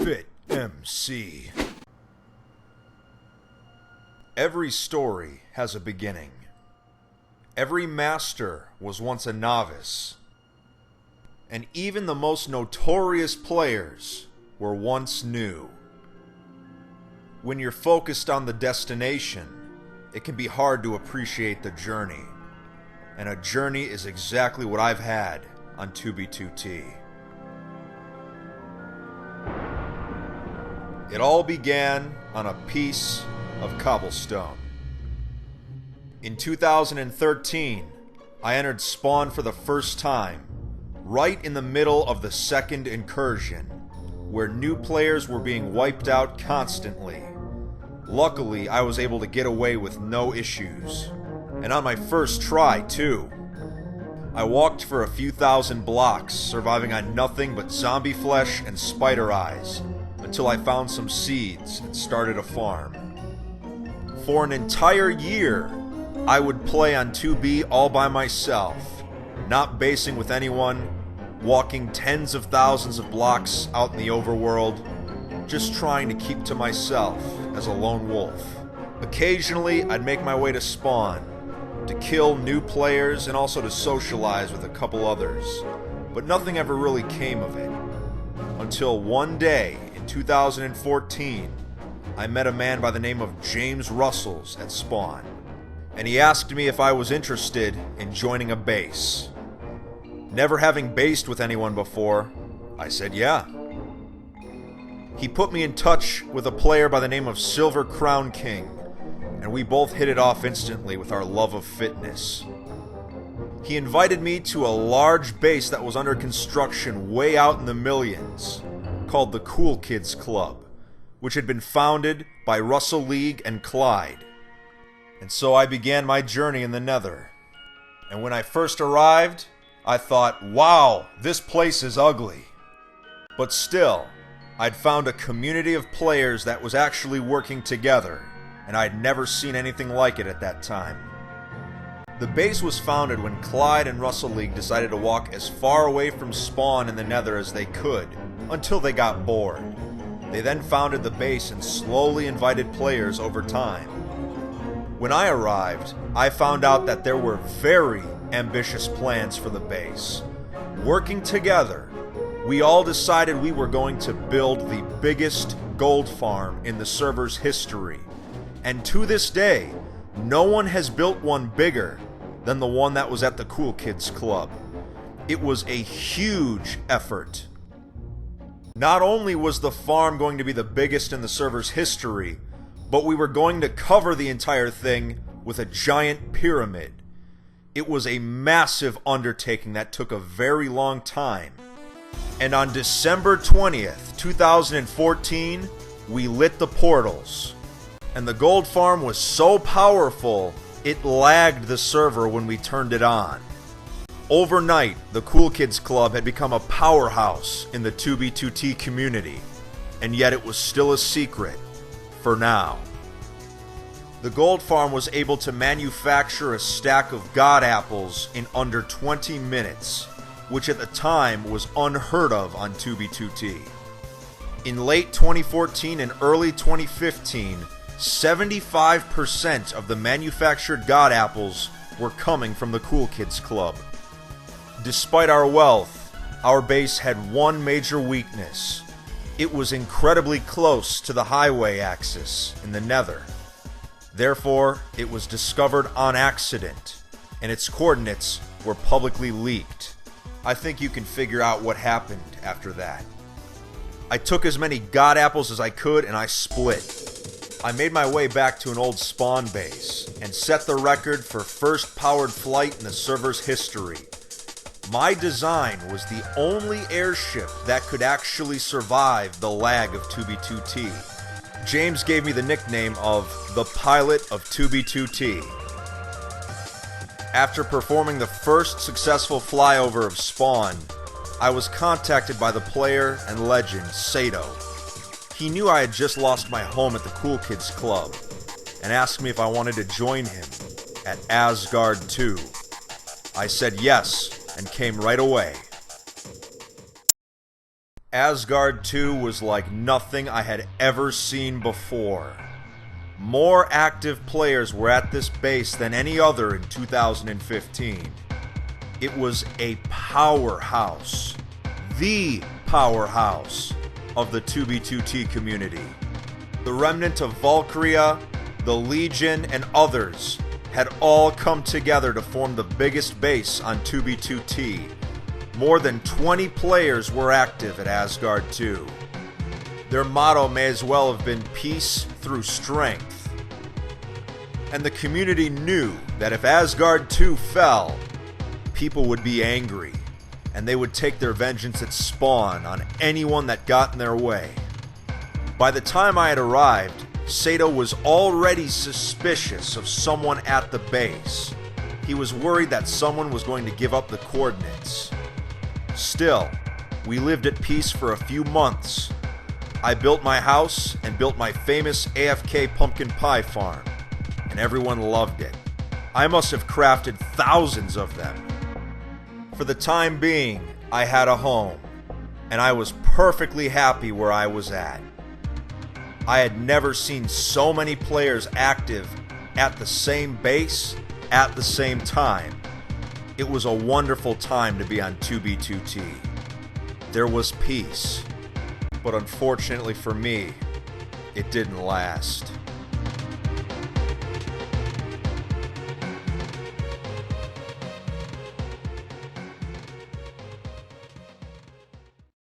FitMC. Every story has a beginning. Every master was once a novice. And even the most notorious players were once new. When you're focused on the destination, it can be hard to appreciate the journey. And a journey is exactly what I've had on 2B2T. It all began on a piece of cobblestone. In 2013, I entered Spawn for the first time, right in the middle of the second incursion, where new players were being wiped out constantly. Luckily, I was able to get away with no issues. And on my first try, too. I walked for a few thousand blocks, surviving on nothing but zombie flesh and spider eyes, until I found some seeds and started a farm. For an entire year, I would play on 2B all by myself, not basing with anyone, walking tens of thousands of blocks out in the overworld, just trying to keep to myself as a lone wolf. Occasionally, I'd make my way to Spawn, to kill new players and also to socialize with a couple others, but nothing ever really came of it. Until one day, in 2014, I met a man by the name of James Russells at Spawn, and he asked me if I was interested in joining a base. Never having based with anyone before, I said yeah. He put me in touch with a player by the name of Silver Crown King, and we both hit it off instantly with our love of fitness. He invited me to a large base that was under construction way out in the millions, called the Cool Kids Club, which had been founded by Russell League and Clyde. And so I began my journey in the Nether. And when I first arrived, I thought, wow, this place is ugly. But still, I'd found a community of players that was actually working together, and I'd never seen anything like it at that time. The base was founded when Clyde and Russell League decided to walk as far away from Spawn in the Nether as they could, until they got bored. They then founded the base and slowly invited players over time. When I arrived, I found out that there were very ambitious plans for the base. Working together, we all decided we were going to build the biggest gold farm in the server's history. And to this day, no one has built one bigger than the one that was at the Cool Kids Club. It was a huge effort. Not only was the farm going to be the biggest in the server's history, but we were going to cover the entire thing with a giant pyramid. It was a massive undertaking that took a very long time. And on December 20th, 2014, we lit the portals. And the gold farm was so powerful, it lagged the server when we turned it on. Overnight, the Cool Kids Club had become a powerhouse in the 2B2T community, and yet it was still a secret, for now. The gold farm was able to manufacture a stack of god apples in under 20 minutes, which at the time was unheard of on 2B2T. In late 2014 and early 2015, 75% of the manufactured god apples were coming from the Cool Kids Club. Despite our wealth, our base had one major weakness. It was incredibly close to the highway axis in the Nether. Therefore, it was discovered on accident, and its coordinates were publicly leaked. I think you can figure out what happened after that. I took as many god apples as I could and I split. I made my way back to an old spawn base and set the record for first powered flight in the server's history. My design was the only airship that could actually survive the lag of 2B2T. James gave me the nickname of the pilot of 2B2T. After performing the first successful flyover of Spawn, I was contacted by the player and legend Sato. He knew I had just lost my home at the Cool Kids Club and asked me if I wanted to join him at Asgard II. I said yes and came right away. Asgard II was like nothing I had ever seen before. More active players were at this base than any other in 2015. It was a powerhouse. The powerhouse of the 2B2T community. The remnant of Valkyria, the Legion, and others had all come together to form the biggest base on 2B2T. More than 20 players were active at Asgard II. Their motto may as well have been peace through strength. And the community knew that if Asgard II fell, people would be angry, and they would take their vengeance at spawn on anyone that got in their way. By the time I had arrived, Sato was already suspicious of someone at the base. He was worried that someone was going to give up the coordinates. Still, we lived at peace for a few months. I built my house and built my famous AFK pumpkin pie farm, and everyone loved it. I must have crafted thousands of them. For the time being, I had a home, and I was perfectly happy where I was at. I had never seen so many players active at the same base at the same time. It was a wonderful time to be on 2B2T. There was peace, but unfortunately for me, it didn't last.